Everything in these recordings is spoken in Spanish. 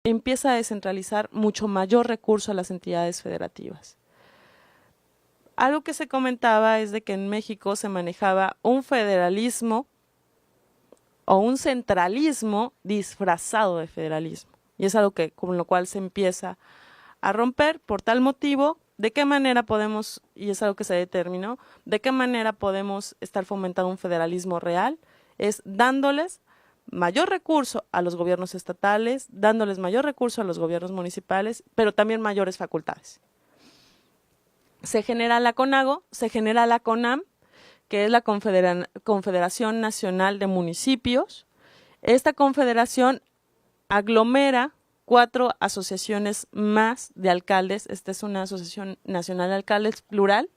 empieza a descentralizar mucho mayor recurso a las entidades federativas. Algo que se comentaba es de que en México se manejaba un federalismo o un centralismo disfrazado de federalismo. Y es algo que, con lo cual se empieza a romper. Por tal motivo, ¿de qué manera podemos, y es algo que se determinó, de qué manera podemos estar fomentando un federalismo real? Es dándoles mayor recurso a los gobiernos estatales, dándoles mayor recurso a los gobiernos municipales, pero también mayores facultades. Se genera la CONAGO, se genera la CONAM, que es la Confederación Nacional de Municipios. Esta confederación aglomera 4 asociaciones más de alcaldes. Esta es una asociación nacional de alcaldes plural.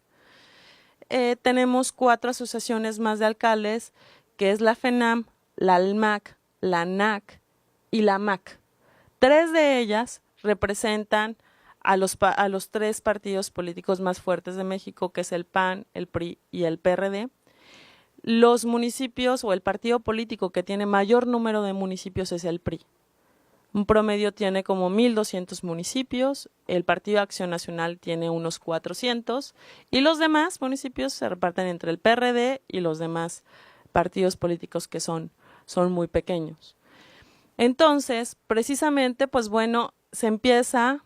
Tenemos 4 asociaciones más de alcaldes, que es la FENAM, la ALMAC, la ANAC y la MAC. 3 de ellas representan a los 3 partidos políticos más fuertes de México, que es el PAN, el PRI y el PRD. Los municipios o el partido político que tiene mayor número de municipios es el PRI. Un promedio tiene como 1,200 municipios, el Partido Acción Nacional tiene unos 400 y los demás municipios se reparten entre el PRD y los demás partidos políticos que son muy pequeños. Entonces, precisamente, pues bueno, se empieza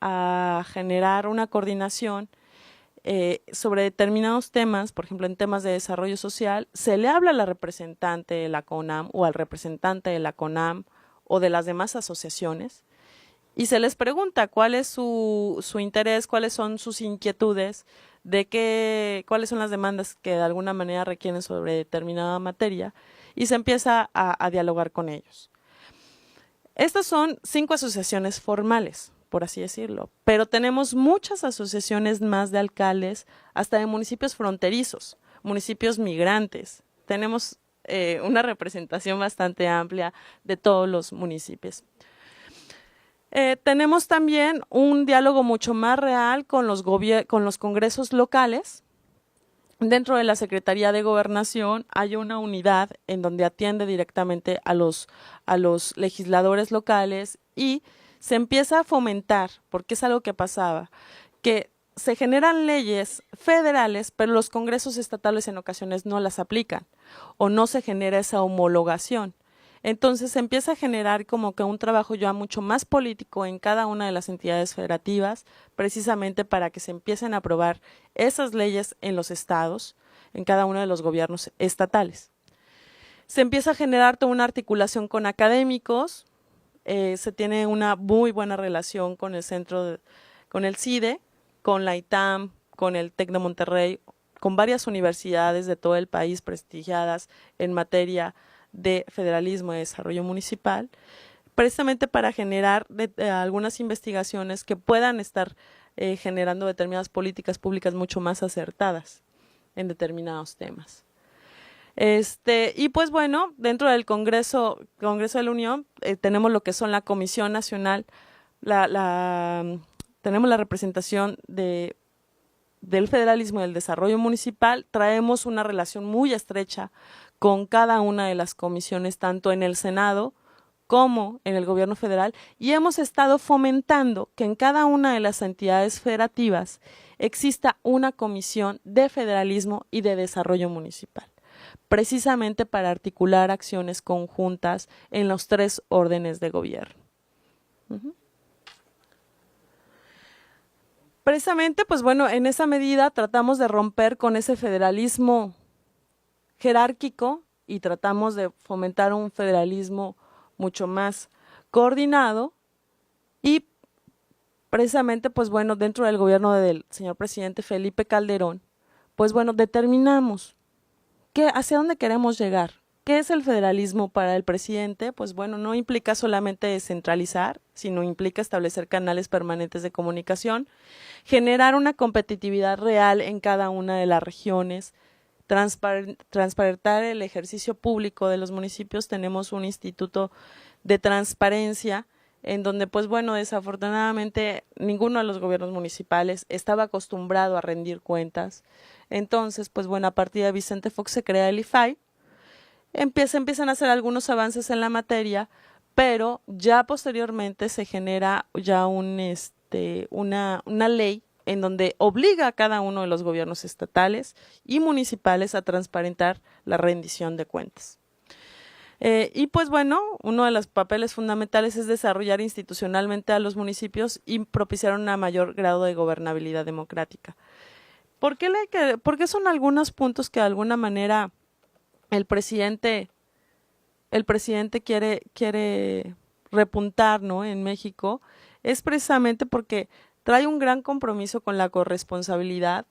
a generar una coordinación sobre determinados temas. Por ejemplo, en temas de desarrollo social, se le habla a la representante de la CONAM o al representante de la CONAM o de las demás asociaciones y se les pregunta cuál es su interés, cuáles son sus inquietudes, cuáles son las demandas que de alguna manera requieren sobre determinada materia y se empieza a dialogar con ellos. Estas son 5 asociaciones formales, por así decirlo, pero tenemos muchas asociaciones más de alcaldes, hasta de municipios fronterizos, municipios migrantes. Tenemos una representación bastante amplia de todos los municipios. Tenemos también un diálogo mucho más real con los congresos locales. Dentro de la Secretaría de Gobernación hay una unidad en donde atiende directamente a los legisladores locales y se empieza a fomentar, porque es algo que pasaba, que se generan leyes federales, pero los congresos estatales en ocasiones no las aplican o no se genera esa homologación. Entonces se empieza a generar como que un trabajo ya mucho más político en cada una de las entidades federativas, precisamente para que se empiecen a aprobar esas leyes en los estados, en cada uno de los gobiernos estatales. Se empieza a generar toda una articulación con académicos, se tiene una muy buena relación con el con el CIDE, con la ITAM, con el TEC de Monterrey, con varias universidades de todo el país prestigiadas en materia de federalismo y desarrollo municipal, precisamente para generar algunas investigaciones que puedan estar generando determinadas políticas públicas mucho más acertadas en determinados temas. Y pues bueno, dentro del Congreso de la Unión tenemos lo que son la Comisión Nacional, tenemos la representación del federalismo y del desarrollo municipal. Traemos una relación muy estrecha con cada una de las comisiones, tanto en el Senado como en el gobierno federal, y hemos estado fomentando que en cada una de las entidades federativas exista una comisión de federalismo y de desarrollo municipal, precisamente para articular acciones conjuntas en los 3 órdenes de gobierno. Precisamente, pues bueno, en esa medida tratamos de romper con ese federalismo jerárquico y tratamos de fomentar un federalismo mucho más coordinado y precisamente, pues bueno, dentro del gobierno del señor presidente Felipe Calderón, pues bueno, determinamos hacia dónde queremos llegar. ¿Qué es el federalismo para el presidente? Pues bueno, no implica solamente descentralizar, sino implica establecer canales permanentes de comunicación, generar una competitividad real en cada una de las regiones, transparentar el ejercicio público de los municipios. Tenemos un instituto de transparencia en donde, pues bueno, desafortunadamente ninguno de los gobiernos municipales estaba acostumbrado a rendir cuentas. Entonces, pues bueno, a partir de Vicente Fox se crea el IFAI, empiezan a hacer algunos avances en la materia, pero ya posteriormente se genera ya una ley en donde obliga a cada uno de los gobiernos estatales y municipales a transparentar la rendición de cuentas. Y pues bueno, uno de los papeles fundamentales es desarrollar institucionalmente a los municipios y propiciar un mayor grado de gobernabilidad democrática. ¿Por qué son algunos puntos que de alguna manera el presidente quiere repuntar, ¿no?, en México? Es precisamente porque trae un gran compromiso con la corresponsabilidad,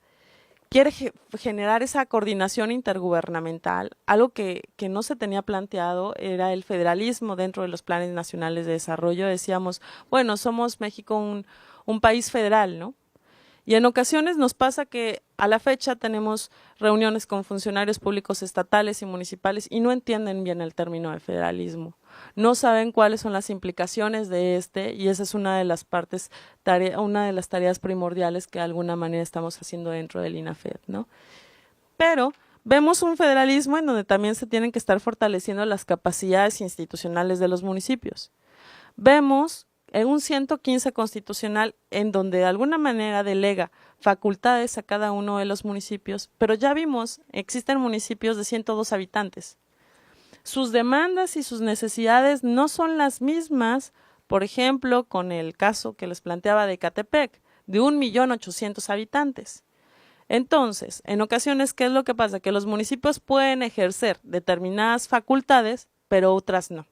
quiere generar esa coordinación intergubernamental. Algo que no se tenía planteado era el federalismo dentro de los planes nacionales de desarrollo. Decíamos, bueno, somos México un país federal, ¿no? Y en ocasiones nos pasa que a la fecha tenemos reuniones con funcionarios públicos estatales y municipales y no entienden bien el término de federalismo. No saben cuáles son las implicaciones de y esa es una de las una de las tareas primordiales que de alguna manera estamos haciendo dentro del INAFED, ¿no? Pero vemos un federalismo en donde también se tienen que estar fortaleciendo las capacidades institucionales de los municipios. Vemos en un 115 constitucional en donde de alguna manera delega facultades a cada uno de los municipios, pero ya vimos, existen municipios de 102 habitantes. Sus demandas y sus necesidades no son las mismas, por ejemplo, con el caso que les planteaba de Ecatepec, de 1.800.000 habitantes. Entonces, en ocasiones, ¿qué es lo que pasa? Que los municipios pueden ejercer determinadas facultades, pero otras no.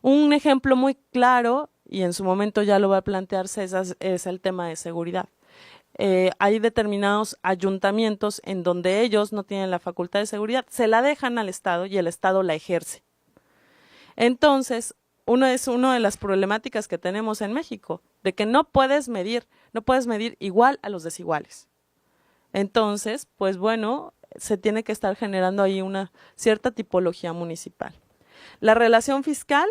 Un ejemplo muy claro, y en su momento ya lo va a plantearse, es el tema de seguridad. Hay determinados ayuntamientos en donde ellos no tienen la facultad de seguridad, se la dejan al Estado y el Estado la ejerce. Entonces, una de las problemáticas que tenemos en México, de que no puedes medir igual a los desiguales. Entonces, pues bueno, se tiene que estar generando ahí una cierta tipología municipal. La relación fiscal,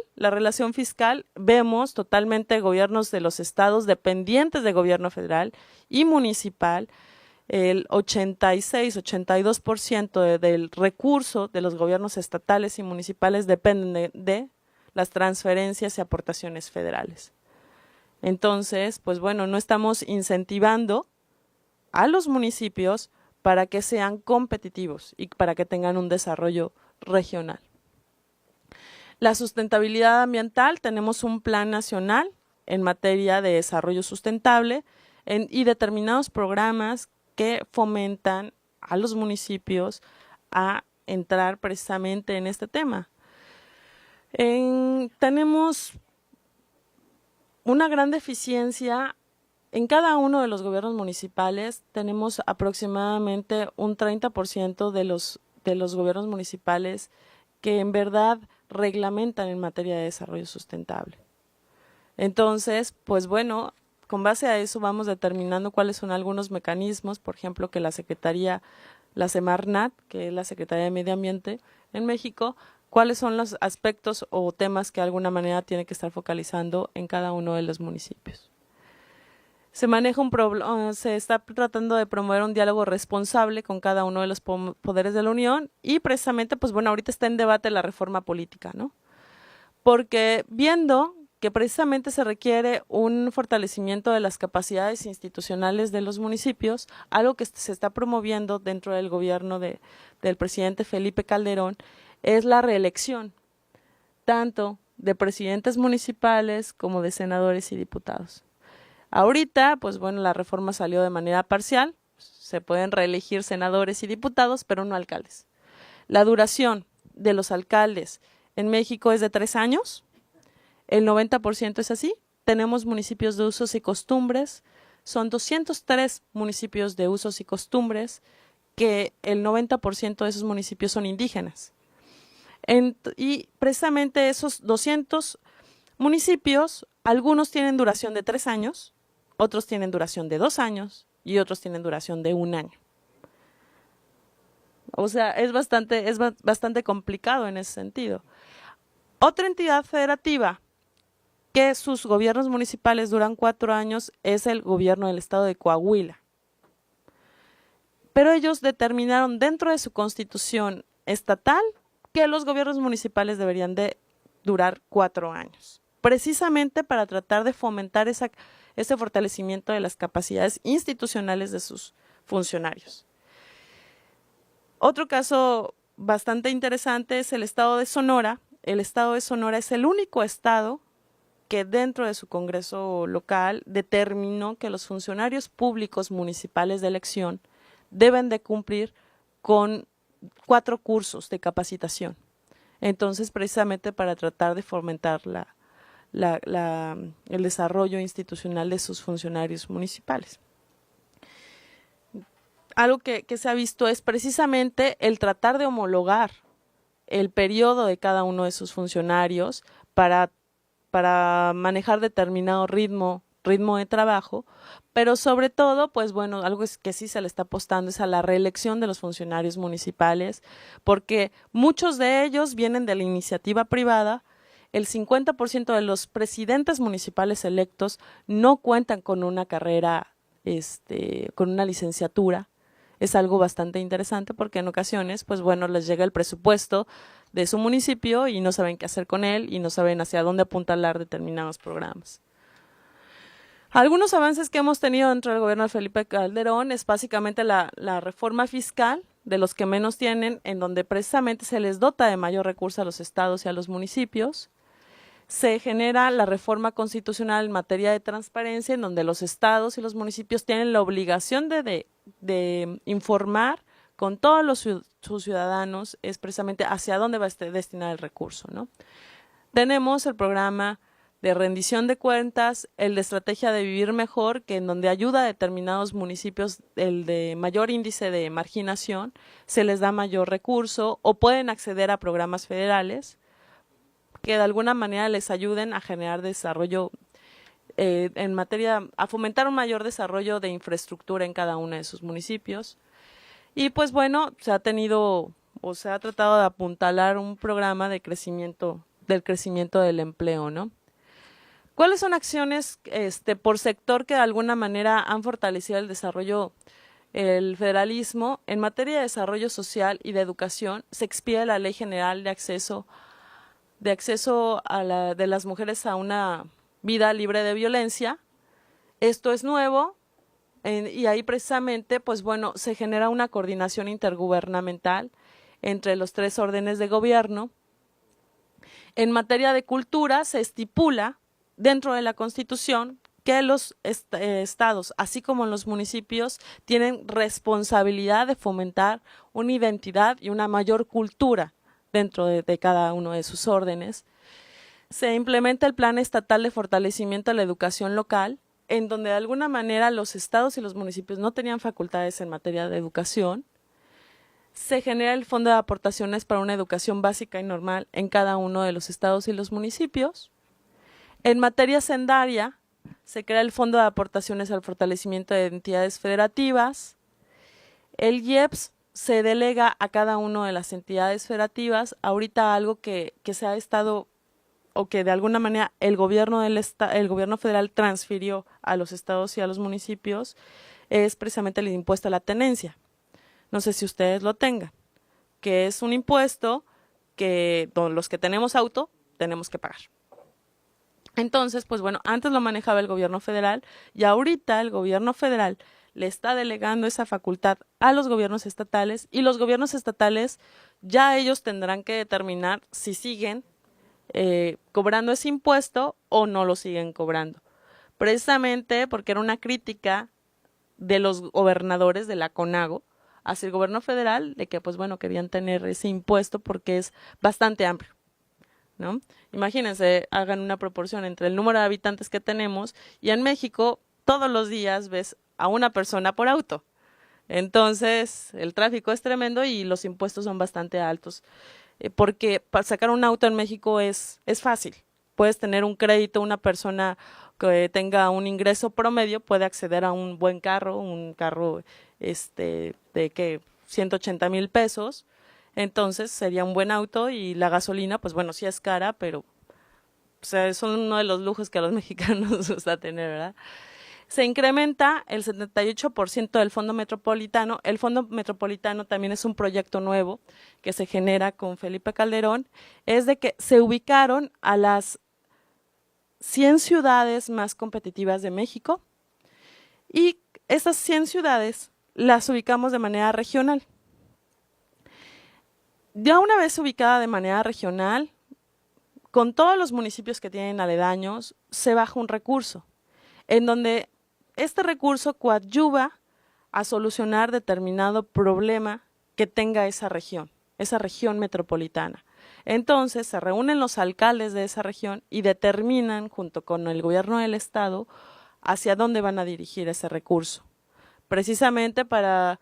vemos totalmente gobiernos de los estados dependientes del gobierno federal y municipal. El 86-82% del recurso de los gobiernos estatales y municipales dependen de las transferencias y aportaciones federales. Entonces, pues bueno, no estamos incentivando a los municipios para que sean competitivos y para que tengan un desarrollo regional. La sustentabilidad ambiental, tenemos un plan nacional en materia de desarrollo sustentable y determinados programas que fomentan a los municipios a entrar precisamente en este tema. Tenemos una gran deficiencia en cada uno de los gobiernos municipales. Tenemos aproximadamente un 30% de los gobiernos municipales que en verdad reglamentan en materia de desarrollo sustentable. Entonces, pues bueno, con base a eso vamos determinando cuáles son algunos mecanismos, por ejemplo, que la Semarnat, que es la Secretaría de Medio Ambiente en México, cuáles son los aspectos o temas que de alguna manera tiene que estar focalizando en cada uno de los municipios. Se está tratando de promover un diálogo responsable con cada uno de los poderes de la Unión y precisamente, pues bueno, ahorita está en debate la reforma política, ¿no? Porque viendo que precisamente se requiere un fortalecimiento de las capacidades institucionales de los municipios, algo que se está promoviendo dentro del gobierno del presidente Felipe Calderón, es la reelección, tanto de presidentes municipales como de senadores y diputados. Ahorita, pues bueno, la reforma salió de manera parcial, se pueden reelegir senadores y diputados, pero no alcaldes. La duración de los alcaldes en México es de 3 años, el 90% es así. Tenemos municipios de usos y costumbres, son 203 municipios de usos y costumbres, que el 90% de esos municipios son indígenas. Y precisamente esos 200 municipios, algunos tienen duración de 3 años, otros tienen duración de 2 años y otros tienen duración de 1 año. O sea, es bastante complicado en ese sentido. Otra entidad federativa que sus gobiernos municipales duran 4 años es el gobierno del estado de Coahuila. Pero ellos determinaron dentro de su constitución estatal que los gobiernos municipales deberían de durar 4 años, precisamente para tratar de fomentar ese fortalecimiento de las capacidades institucionales de sus funcionarios. Otro caso bastante interesante es el estado de Sonora. El estado de Sonora es el único estado que dentro de su Congreso local determinó que los funcionarios públicos municipales de elección deben de cumplir con 4 cursos de capacitación. Entonces, precisamente para tratar de fomentar el desarrollo institucional de sus funcionarios municipales. Algo que se ha visto es precisamente el tratar de homologar el periodo de cada uno de sus funcionarios para manejar determinado ritmo de trabajo, pero sobre todo, pues bueno, algo que sí se le está apostando es a la reelección de los funcionarios municipales, porque muchos de ellos vienen de la iniciativa privada. El 50% de los presidentes municipales electos no cuentan con una carrera, con una licenciatura. Es algo bastante interesante porque en ocasiones, pues bueno, les llega el presupuesto de su municipio y no saben qué hacer con él y no saben hacia dónde apuntalar determinados programas. Algunos avances que hemos tenido dentro del gobierno de Felipe Calderón es básicamente la reforma fiscal de los que menos tienen, en donde precisamente se les dota de mayor recurso a los estados y a los municipios. Se genera la reforma constitucional en materia de transparencia, en donde los estados y los municipios tienen la obligación de informar con todos sus ciudadanos es precisamente hacia dónde va a destinar el recurso, ¿no? Tenemos el programa de rendición de cuentas, el de estrategia de vivir mejor, que en donde ayuda a determinados municipios, el de mayor índice de marginación, se les da mayor recurso o pueden acceder a programas federales que de alguna manera les ayuden a generar desarrollo en materia, a fomentar un mayor desarrollo de infraestructura en cada uno de sus municipios. Y pues bueno, se ha tratado de apuntalar un programa de crecimiento del empleo, ¿no? ¿Cuáles son acciones por sector que de alguna manera han fortalecido el desarrollo, el federalismo? En materia de desarrollo social y de educación, se expide la Ley General de acceso de las mujeres a una vida libre de violencia. Esto es nuevo y ahí precisamente, pues bueno, se genera una coordinación intergubernamental entre los 3 órdenes de gobierno. En materia de cultura, se estipula dentro de la Constitución que los estados, así como los municipios, tienen responsabilidad de fomentar una identidad y una mayor cultura dentro de cada uno de sus órdenes. Se implementa el Plan Estatal de Fortalecimiento de la Educación Local, en donde de alguna manera los estados y los municipios no tenían facultades en materia de educación. Se genera el Fondo de Aportaciones para una educación básica y normal en cada uno de los estados y los municipios. En materia sendaria, se crea el Fondo de Aportaciones al Fortalecimiento de Entidades Federativas. El IEPS se delega a cada una de las entidades federativas. Ahorita algo que se ha estado, o que de alguna manera el gobierno federal transfirió a los estados y a los municipios, es precisamente el impuesto a la tenencia. No sé si ustedes lo tengan, que es un impuesto que los que tenemos auto tenemos que pagar. Entonces, pues bueno, antes lo manejaba el gobierno federal y ahorita el gobierno federal le está delegando esa facultad a los gobiernos estatales y los gobiernos estatales ya ellos tendrán que determinar si siguen cobrando ese impuesto o no lo siguen cobrando. Precisamente porque era una crítica de los gobernadores de la CONAGO hacia el gobierno federal de que pues bueno querían tener ese impuesto porque es bastante amplio, ¿no? Imagínense, hagan una proporción entre el número de habitantes que tenemos y en México todos los días ves a una persona por auto. Entonces el tráfico es tremendo y los impuestos son bastante altos. Porque para sacar un auto en México es fácil. Puedes tener un crédito, una persona que tenga un ingreso promedio puede acceder a un buen carro, un carro de que 180,000 pesos. Entonces sería un buen auto y la gasolina, pues bueno, sí es cara, pero o sea, son uno de los lujos que a los mexicanos nos gusta tener, ¿verdad? Se incrementa el 78% del Fondo Metropolitano. El Fondo Metropolitano también es un proyecto nuevo que se genera con Felipe Calderón. Es de que se ubicaron a las 100 ciudades más competitivas de México y esas 100 ciudades las ubicamos de manera regional. Ya una vez ubicada de manera regional, con todos los municipios que tienen aledaños, se baja un recurso, en donde este recurso coadyuva a solucionar determinado problema que tenga esa región metropolitana. Entonces se reúnen los alcaldes de esa región y determinan, junto con el gobierno del estado, hacia dónde van a dirigir ese recurso, precisamente para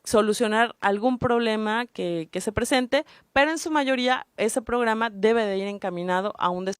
solucionar algún problema que se presente, pero en su mayoría ese programa debe de ir encaminado a un